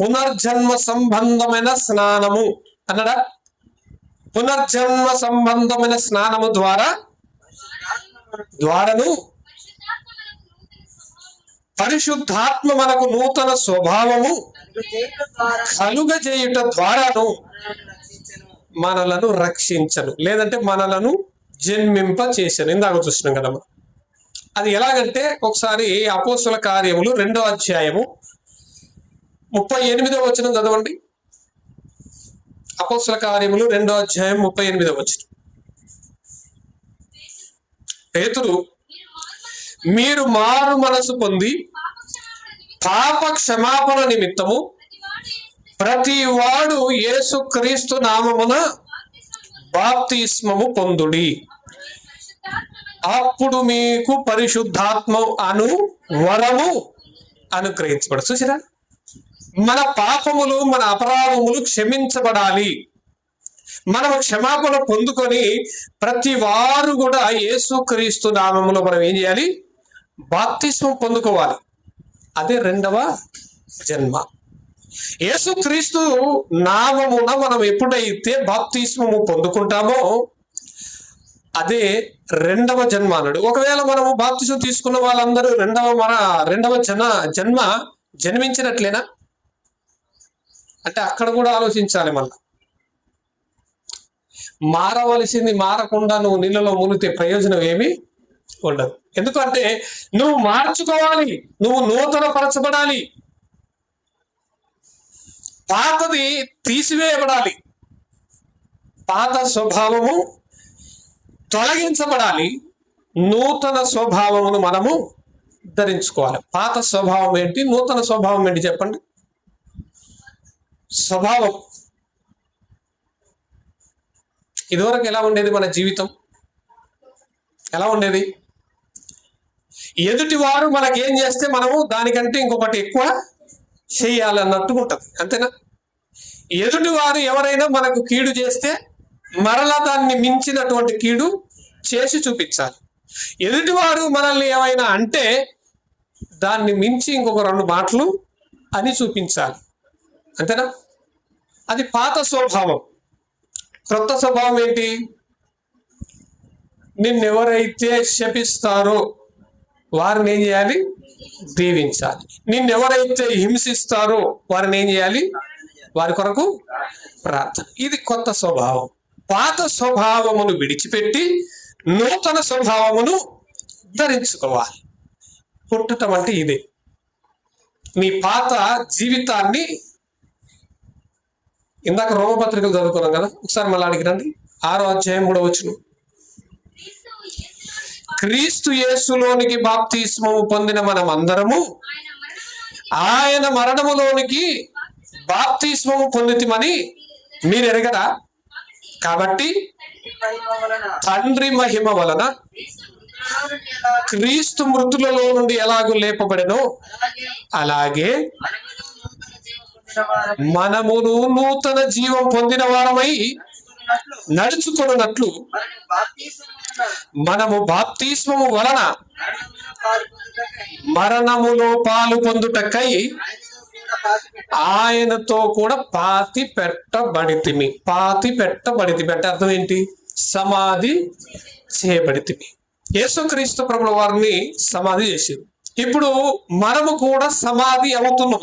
పునర్జన్మ సంబంధమైన స్నానము అన్నడా? పునర్జన్మ సంబంధమైన స్నానము ద్వారాను పరిశుద్ధాత్మ మనకు నూతన స్వభావము కలుగజేయుట ద్వారాను మనలను రక్షించను, లేదంటే మనలను జన్మింప చేశాను. ఇందాక చూసినాం కదా. అది ఎలాగంటే ఒకసారి అపోస్తల కార్యములు 2వ అధ్యాయము 38వ వచనం చదవండి. అపోస్తల కార్యములు 2వ అధ్యాయం 38వ వచనం. పేతురు, మీరు మారు మనసు పొంది పాప క్షమాపణ నిమిత్తము ప్రతి వాడు యేసు క్రీస్తు నామమున బాప్తిస్మము పొందుడి, అప్పుడు మీకు పరిశుద్ధాత్మ అను వరము అనుగ్రహించబడు. చూసిరా, మన పాపములు, మన అపరాధములు క్షమించబడాలి. మనము క్షమాపణ పొందుకొని ప్రతి వారు కూడా యేసుక్రీస్తు నామములో మనం ఏం చేయాలి? బాప్తిస్మం పొందుకోవాలి. అదే రెండవ జన్మ. యేసుక్రీస్తు నామమున మనం ఎప్పుడైతే బాప్తిస్మము పొందుకుంటామో అదే రెండవ జన్మ అన్నాడు. ఒకవేళ మనము బాప్తిసం తీసుకున్న వాళ్ళందరూ రెండవ జన్మ జన్మించినట్లేనా అంటే అక్కడ కూడా ఆలోచించాలి. మళ్ళా మారవలసింది మారకుండా నువ్వు నీళ్ళలో మునిగితే ప్రయోజనం ఏమీ ఉండదు. ఎందుకంటే నువ్వు మార్చుకోవాలి, నువ్వు నూతన పరచబడాలి, పాతది తీసివేయబడాలి, పాత స్వభావము తొలగించబడాలి, నూతన స్వభావమును మనము ధరించుకోవాలి. పాత స్వభావం ఏంటి, నూతన స్వభావం ఏంటి చెప్పండి. స్వభావం ఇదివరకు ఎలా ఉండేది? మన జీవితం ఎలా ఉండేది? ఎదుటి వారు మనకేం చేస్తే మనము దానికంటే ఇంకొకటి ఎక్కువ చేయాలన్నట్టుగా ఉంటుంది, అంతేనా? ఎదుటి వారు ఎవరైనా మనకు కీడు చేస్తే మరలా దాన్ని మించినటువంటి కీడు చేసి చూపించాలి. ఎదుటివారు మనల్ని ఏమైనా అంటే దాన్ని మించి ఇంకొక 2 మాటలు అని చూపించాలి, అంతేనా? అది పాత స్వభావం. క్రొత్త స్వభావం ఏంటి? నిన్నెవరైతే శపిస్తారో వారిని ఏం చేయాలి? దీవించాలి. నిన్నెవరైతే హింసిస్తారో వారిని ఏం చేయాలి? వారి కొరకు ప్రార్థన. ఇది కొత్త స్వభావం. పాత స్వభావమును విడిచిపెట్టి నూతన స్వభావమును ధరించుకోవాలి. పుట్టటం అంటే ఇదే. మీ పాత జీవితాన్ని ఇందాక రోమపత్రికలు చదువుకున్నాం కదా, ఒకసారి మళ్ళీ అడిగి రండి. 6వ అధ్యాయం 3వ వచనం. క్రీస్తు యేసులోనికి బాప్తిస్మము పొందిన మనం అందరము ఆయన మరణములోనికి బాప్తిస్మము పొందితిమని మీరు ఎరగరా? కాబట్టి తండ్రి మహిమ వలన క్రీస్తు మృతులలో నుండి ఎలాగూ లేపబడెనో అలాగే మనమును నూతన జీవం పొందిన వారమై నడుచుకున్నట్లు మనము బాప్తిస్మము వలన మరణములో పాలు పొందుటకై ఆయనతో కూడా పాతి పెట్టబడితిమి. పాతి పెట్టబడితిమి అంటే అర్థం ఏంటి? సమాధి చేయబడితిమి. యేసుక్రీస్తు ప్రభుల వారిని సమాధి చేసారు. ఇప్పుడు మనము కూడా సమాధి అవుతున్నాం.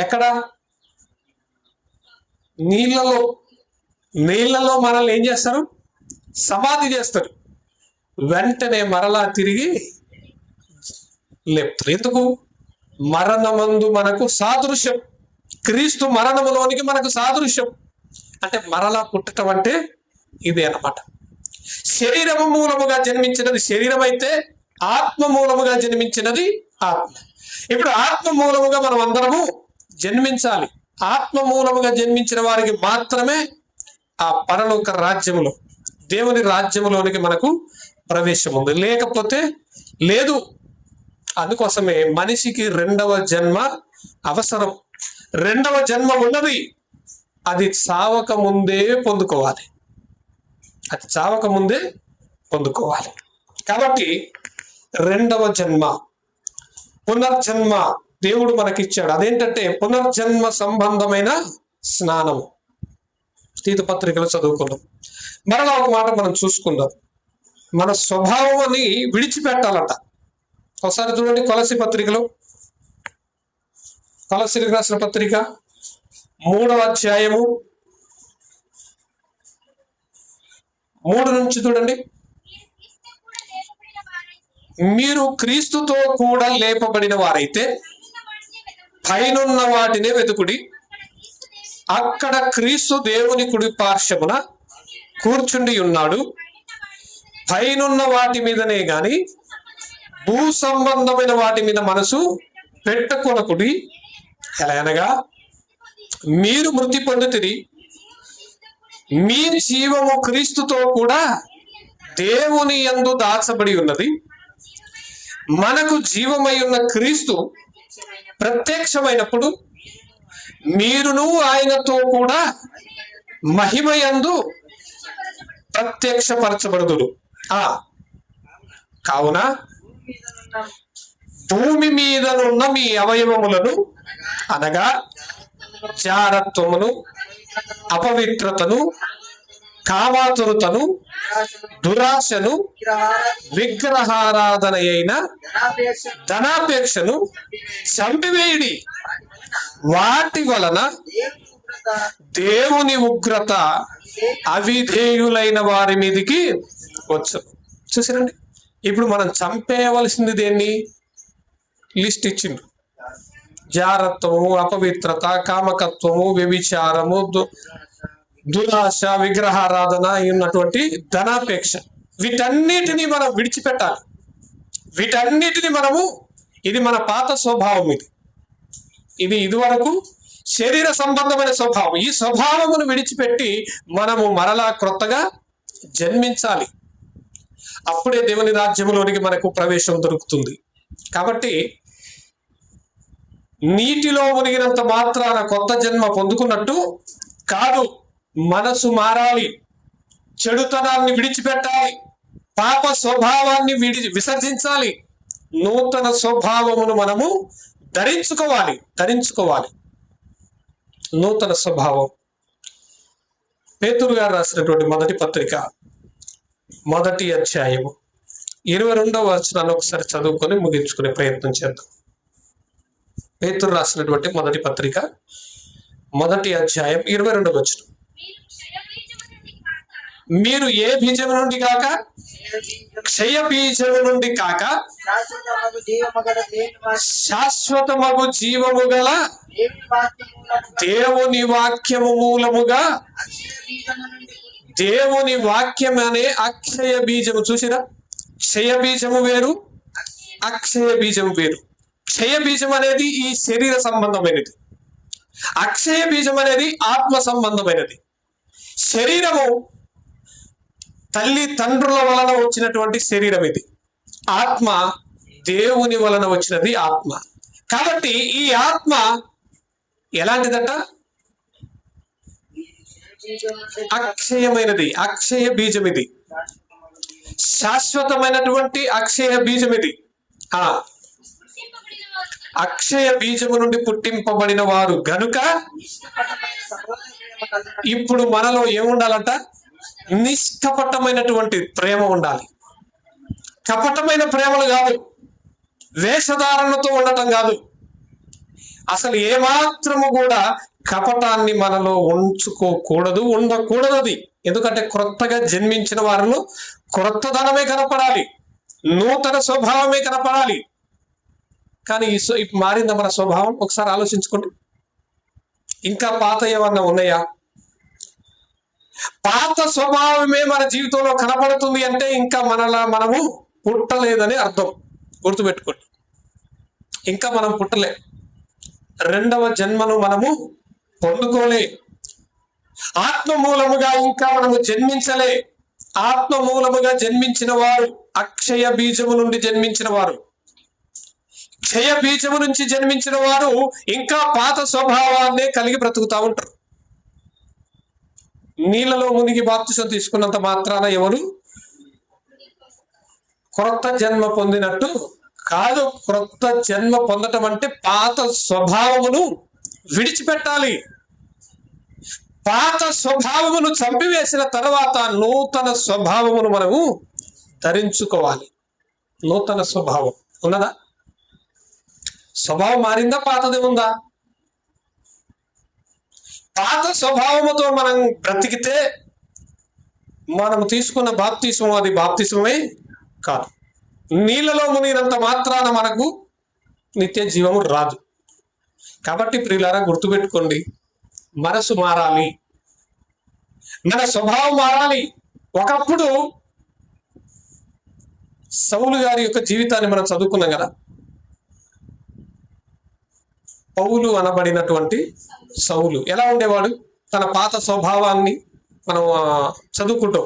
ఎక్కడ? నీళ్ళలో మనల్ని ఏం చేస్తారు? సమాధి చేస్తారు. వెంటనే మరలా తిరిగి లేపుతారు. ఎందుకు? మరణమందు మనకు సాదృశ్యం. క్రీస్తు మరణములోనికి మనకు సాదృశ్యం. అంటే మరలా పుట్టడం అంటే ఇదే అన్నమాట. శరీరము మూలముగా జన్మించినది శరీరం అయితే, ఆత్మ మూలముగా జన్మించినది ఆత్మ. ఇప్పుడు ఆత్మ మూలముగా మనం అందరము జన్మించాలి. ఆత్మ మూలముగా జన్మించిన వారికి మాత్రమే ఆ పరలోక రాజ్యములో, దేవుని రాజ్యములోనికి మనకు ప్రవేశం ఉంది, లేకపోతే లేదు. అందుకోసమే మనిషికి 2వ జన్మ అవసరం. 2వ జన్మ ఉన్నది, అది చావక ముందే పొందుకోవాలి. కాబట్టి 2వ జన్మ, పునర్జన్మ దేవుడు మనకిచ్చాడు. అదేంటంటే పునర్జన్మ సంబంధమైన స్నానము. తీతు పత్రికలు చదువుకుందాం. మరలా ఒక మాట మనం చూసుకుందాం. మన స్వభావం అని విడిచిపెట్టాలట. ఒకసారి చూడండి, కొలస్సీ పత్రికలో, కొలస్సీలకు రాసిన పత్రిక 3వ అధ్యాయము 3 నుంచి చూడండి. మీరు క్రీస్తుతో కూడా లేపబడిన వారైతే పైనున్న వాటినే వెతుకుడి, అక్కడ క్రీస్తు దేవుని కుడి పార్శ్వమున కూర్చుండి ఉన్నాడు. పైనున్న వాటి మీదనే గాని భూ సంబంధమైన వాటి మీద మనసు పెట్టుకొనకుడి. ఎలా అనగా మీరు మృతి పొందుతిరి, మీ జీవము క్రీస్తుతో కూడా దేవుని యందు దాచబడి ఉన్నది. మనకు జీవమై ఉన్న క్రీస్తు ప్రత్యక్షమైనప్పుడు మీరును ఆయనతో కూడా మహిమయందు ప్రత్యక్షపరచబడుదురు. కావున భూమి మీదనున్న మీ అవయవములను అనగా జారత్వమును, అపవిత్రతను, కామాతురతను, దురాశను, విగ్రహారాధన అయిన ధనాపేక్షను చంపివేయుడి. వాటి వలన దేవుని ఉగ్రత అవిధేయులైన వారి మీదికి వచ్చు. చూసారండి, ఇప్పుడు మనం చంపేయవలసింది దేన్ని లిస్ట్ ఇచ్చిండు. జారత్వము, అపవిత్రత, కామకత్వము, వ్యభిచారము, దురాశ, విగ్రహారాధన ఉన్నటువంటి ధనాపేక్ష, వీటన్నిటిని మనం విడిచిపెట్టాలి. వీటన్నిటిని మనము, ఇది మన పాత స్వభావం, ఇది ఇదివరకు శరీర సంబంధమైన స్వభావం. ఈ స్వభావమును విడిచిపెట్టి మనము మరలా క్రొత్తగా జన్మించాలి. అప్పుడే దేవుని రాజ్యంలోనికి మనకు ప్రవేశం దొరుకుతుంది. కాబట్టి నీటిలో మునిగినంత మాత్రాన కొత్త జన్మ పొందుకున్నట్టు కాదు, మనసు మారాలి, చెడుతనాన్ని విడిచిపెట్టాలి, పాప స్వభావాన్ని విసర్జించాలి, నూతన స్వభావమును మనము ధరించుకోవాలి. నూతన స్వభావం. పేతురు గారు రాసినటువంటి మొదటి పత్రిక 1వ అధ్యాయము 22వ వచనాన్ని ఒకసారి చదువుకొని ముగించుకునే ప్రయత్నం చేద్దాం. పేతురు రాసినటువంటి మొదటి పత్రిక 1వ అధ్యాయం 22వ వచనం. మీరు ఏ బీజము నుండి కాక, క్షయ బీజము నుండి కాక, శాశ్వతమగు జీవము గల దేవుని వాక్యము మూలముగా, దేవుని వాక్యం అనే అక్షయ బీజము. చూసిరా, క్షయ బీజము వేరు, అక్షయ బీజము వేరు. క్షయ బీజం అనేది ఈ శరీర సంబంధమైనది, అక్షయ బీజం అనేది ఆత్మ సంబంధమైనది. శరీరము తల్లి తండ్రుల వలన వచ్చినటువంటి శరీరం ఇది. ఆత్మ దేవుని వలన వచ్చినది ఆత్మ. కాబట్టి ఈ ఆత్మ ఎలాంటిదట? అక్షయమైనది, అక్షయ బీజం ఇది, శాశ్వతమైనటువంటి అక్షయ బీజం ఇది. అక్షయ బీజము నుండి పుట్టింపబడిన వారు గనుక ఇప్పుడు మనలో ఏముండాలంట? నిష్కపటమైనటువంటి ప్రేమ ఉండాలి. కపటమైన ప్రేమలు కాదు, వేషధారణతో ఉండటం కాదు, అసలు ఏమాత్రము కూడా కపటాన్ని మనలో ఉంచుకోకూడదు, ఉండకూడదు. అది ఎందుకంటే క్రొత్తగా జన్మించిన వారిలో క్రొత్తదనమే కనపడాలి, నూతన స్వభావమే కనపడాలి. కానీ మారిందా మన స్వభావం? ఒకసారి ఆలోచించుకోండి. ఇంకా పాత ఏమన్నా ఉన్నాయా? పాత స్వభావమే మన జీవితంలో కనపడుతుంది అంటే ఇంకా మనము పుట్టలేదని అర్థం. గుర్తుపెట్టుకోండి, ఇంకా మనం పుట్టలే, రెండవ జన్మను మనము పొందుకోలే, ఆత్మ మూలముగా ఇంకా మనము జన్మించలే. ఆత్మ మూలముగా జన్మించిన వారు అక్షయ బీజము నుండి జన్మించిన వారు, క్షయ బీజము నుంచి జన్మించిన వారు ఇంకా పాత స్వభావాన్నే కలిగి బ్రతుకుతా ఉంటారు. నీళ్ళలో మునిగి బాప్తిసం తీసుకున్నంత మాత్రాన ఎవరు క్రొత్త జన్మ పొందినట్టు కాదు. క్రొత్త జన్మ పొందటం అంటే పాత స్వభావమును విడిచిపెట్టాలి. పాత స్వభావమును చంపివేసిన తర్వాత నూతన స్వభావమును మనము ధరించుకోవాలి. నూతన స్వభావం ఉన్నదా? స్వభావం మారిందా? పాతది ఉందా? పాత స్వభావముతో మనం బ్రతికితే మనం తీసుకున్న బాప్తిస్మం అది బాప్తిస్మమే కాదు. నీళ్ళలో మునిగినంత మాత్రాన మనకు నిత్య జీవము రాదు. కాబట్టి ప్రియులారా, గుర్తుపెట్టుకోండి, మనసు మారాలి, మన స్వభావం మారాలి. ఒకప్పుడు సౌలు గారి యొక్క జీవితాన్ని మనం చదువుకున్నాం కదా. పౌలు అనబడినటువంటి సౌలు ఎలా ఉండేవాడు? తన పాత స్వభావాన్ని మనం చదువుకుంటాం.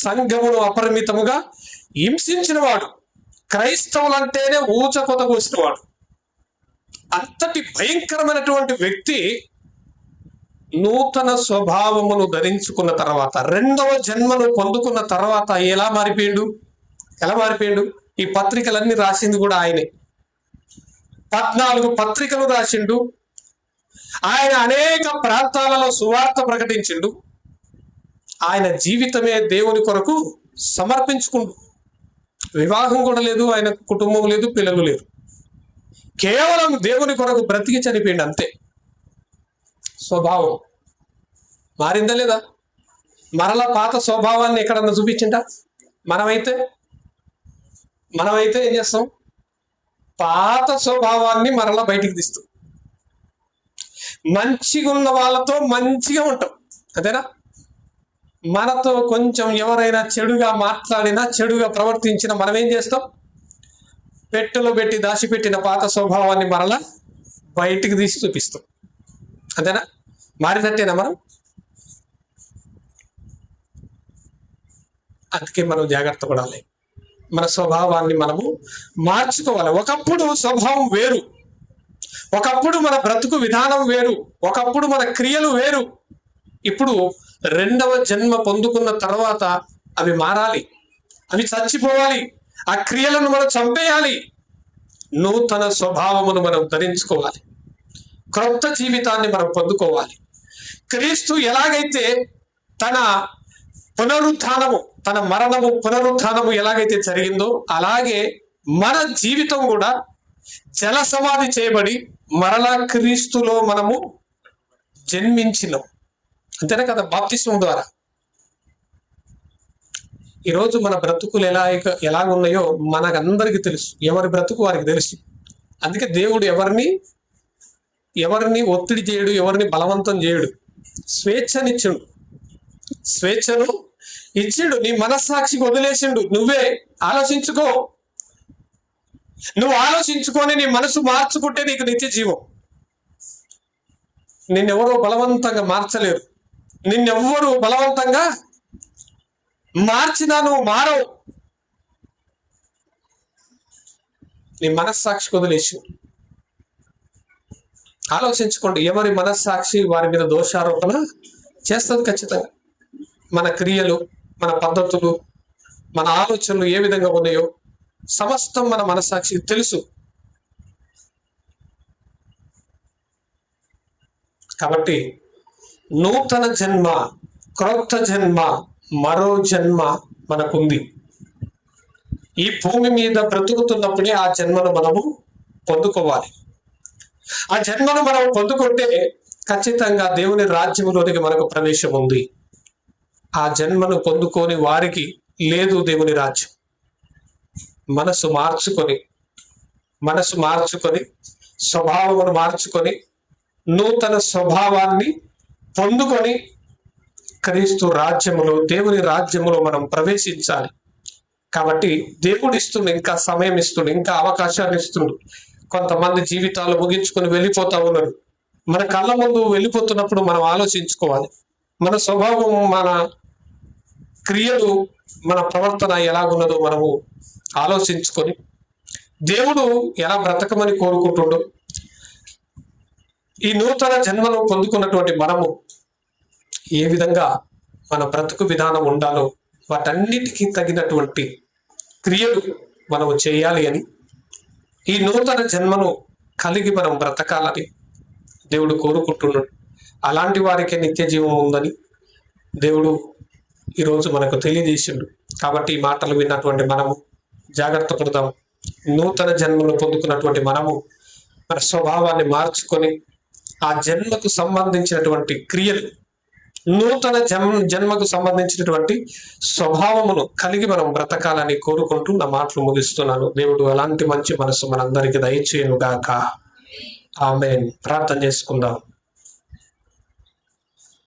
సంఘమును అపరిమితముగా హింసించిన వాడు, క్రైస్తవులంటేనే ఊచకొత కోసినవాడు. అంతటి భయంకరమైనటువంటి వ్యక్తి నూతన స్వభావమును ధరించుకున్న తర్వాత, రెండవ జన్మను పొందుకున్న తర్వాత ఎలా మారిపోయిండు? ఈ పత్రికలన్నీ రాసింది కూడా ఆయనే. 14 పత్రికలు రాసిండు. ఆయన అనేక ప్రాంతాలలో సువార్త ప్రకటించిండు. ఆయన జీవితమే దేవుని కొరకు సమర్పించుకుంటూ, వివాహం కూడా లేదు, ఆయన కుటుంబం లేదు, పిల్లలు లేరు, కేవలం దేవుని కొరకు బ్రతికి చనిపోయింది అంతే. స్వభావం మారిందా లేదా? మరలా పాత స్వభావాన్ని ఎక్కడన్నా చూపించిందా? మనమైతే ఏం చేస్తాం? పాత స్వభావాన్ని మరలా బయటికి తీస్తాం. మంచిగా ఉన్న వాళ్ళతో మంచిగా ఉంటాం, అంతేనా? మనతో కొంచెం ఎవరైనా చెడుగా మాట్లాడినా, చెడుగా ప్రవర్తించినా మనం ఏం చేస్తాం? పెట్టెలో పెట్టి దాచిపెట్టిన పాత స్వభావాన్ని మరలా బయటికి తీసి చూపిస్తాం, అంతేనా? మారినట్టేనా మనం? అందుకే మనం జాగ్రత్త పడాలి, మన స్వభావాన్ని మనము మార్చుకోవాలి. ఒకప్పుడు స్వభావం వేరు, ఒకప్పుడు మన బ్రతుకు విధానం వేరు, ఒకప్పుడు మన క్రియలు వేరు. ఇప్పుడు రెండవ జన్మ పొందుకున్న తర్వాత అవి మారాలి, అవి చచ్చిపోవాలి, ఆ క్రియలను మనం చంపేయాలి. నూతన స్వభావమును మనం ధరించుకోవాలి, క్రొత్త జీవితాన్ని మనం పొందుకోవాలి. క్రీస్తు ఎలాగైతే తన పునరుత్థానము, తన మరణము పునరుత్థానము ఎలాగైతే జరిగిందో, అలాగే మన జీవితం కూడా జల సమాధి చేయబడి మరలా క్రీస్తులో మనము జన్మించినాం, అంతేనా కదా? బాప్తిస్మం ద్వారా. ఈరోజు మన బ్రతుకులు ఎలాగున్నాయో మనకందరికీ తెలుసు, ఎవరి బ్రతుకు వారికి తెలుసు. అందుకే దేవుడు ఎవరిని ఒత్తిడి చేయడు, ఎవరిని బలవంతం చేయడు, స్వేచ్ఛనిచ్చిండు, స్వేచ్ఛను ఇచ్చిండు. నీ మనస్సాక్షికి వదిలేసిండు. నువ్వే ఆలోచించుకో, నువ్వు ఆలోచించుకొని నీ మనసు మార్చుకుంటే నీకు నిత్య జీవం. నిన్నెవరో బలవంతంగా మార్చలేరు, నిన్నెవ్వరూ బలవంతంగా మార్చినా నువ్వు మారవు. నీ మనస్సాక్షికి వదిలేసి ఆలోచించుకోండి. ఎవరి మనస్సాక్షి వారి మీద దోషారోపణ చేస్తుంది ఖచ్చితంగా. మన క్రియలు, మన పద్ధతులు, మన ఆలోచనలు ఏ విధంగా ఉన్నాయో సమస్తం మన మనస్సాక్షికి తెలుసు. కాబట్టి నూతన జన్మ, క్రొత్త జన్మ, మరో జన్మ మనకుంది. ఈ భూమి మీద బ్రతుకుతున్నప్పుడే ఆ జన్మను మనము పొందుకోవాలి. ఆ జన్మను మనం పొందుకుంటే ఖచ్చితంగా దేవుని రాజ్యంలోనికి మనకు ప్రవేశం ఉంది. ఆ జన్మను పొందుకొని వారికి లేదు దేవుని రాజ్యం. మనసు మార్చుకొని స్వభావమును మార్చుకొని నూతన స్వభావాన్ని పొందుకొని క్రీస్తు రాజ్యములో, దేవుని రాజ్యములో మనం ప్రవేశించాలి. కాబట్టి దేవుడు ఇస్తుండు, ఇంకా సమయం ఇస్తుండు, ఇంకా అవకాశాన్ని ఇస్తుండు. కొంతమంది జీవితాలు ముగించుకొని వెళ్ళిపోతా ఉన్నారు. మన కళ్ళ ముందు వెళ్ళిపోతున్నప్పుడు మనం ఆలోచించుకోవాలి. మన స్వభావం, మన క్రియలు, మన ప్రవర్తన ఎలాగున్నదో మనము ఆలోచించుకొని దేవుడు ఎలా బ్రతకమని కోరుకుంటుండో, ఈ నూతన జన్మను పొందుకున్నటువంటి మనము ఏ విధంగా మన బ్రతుకు విధానం ఉండాలో వాటన్నిటికీ తగినటువంటి క్రియలు మనము చేయాలి అని, ఈ నూతన జన్మను కలిగి మనం బ్రతకాలని దేవుడు కోరుకుంటున్నాడు. అలాంటి వారికి నిత్య జీవం ఉందని దేవుడు ఈరోజు మనకు తెలియజేసిండు. కాబట్టి ఈ మాటలు విన్నటువంటి మనము జాగ్రత్త పడదాం. నూతన జన్మను పొందుకున్నటువంటి మనము మన స్వభావాన్ని మార్చుకొని ఆ జన్మకు సంబంధించినటువంటి క్రియలు, నూతన జన్మకు సంబంధించినటువంటి స్వభావమును కలిగి మనం బ్రతకాలని కోరుకుంటూ నా మాటలు ముగిస్తున్నాను. దేవుడు అలాంటి మంచి మనసు మనందరికీ దయచేయును గాక. ఆమేన్. ప్రార్థన చేసుకుందాం.